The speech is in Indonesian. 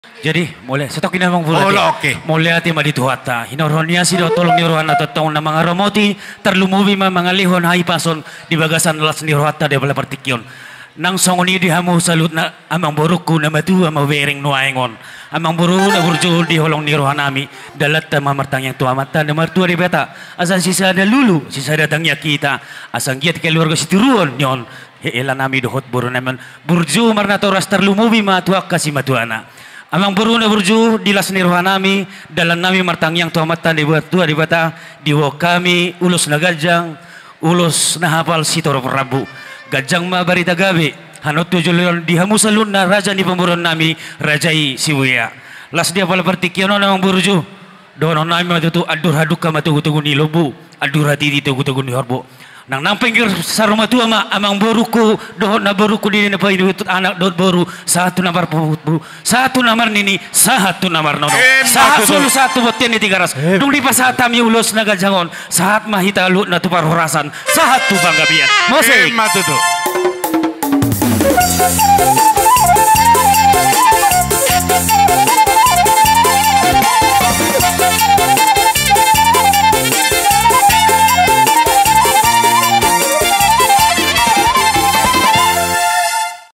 Jadi mulai setok ini memang Oh, oke. mulai ati madituhata hinoronia si tolong nirohan atau tong na mga ramoti terlumubi mga lihon hai pason di bagasan las nirohata de bala partikyon nang songoni di hamu salut na amang boruku na matu ama wering nuaengon amang boru na burjul di holong nirohan ami dalat ta mamartang yang tua mata na martua di beta asan sisa ada lulu sisa datangnya kita asang giat keluarga situruan nyon heela nami dohot boru naman burju marna toras terlumubi matuak kasih matuana. Amang buru na burju dilas niruhan nami dalam nami martang yang tuamatan di buat tua di bata diwo kami ulus na gajang ulus na hafal sitor Prabu gajang ma barita gabi hanot tujulion di hamusalun na raja ni pemburon nami rajai siwia las dia pala partikyono namang burju dono nami matutu adur haduka matugu ni lobu adur hati di tugu ni horbo nang nang pinggir saruma tua ma amang boruku dohon na boruku di na pay itu anak dot boru satu nomor bu satu nomor nini satu nomor nono satu botin ni 300 dung di pasat kami ulos na gajangon saat mahita lu na tupar horasan satu banggabian mose Matutu.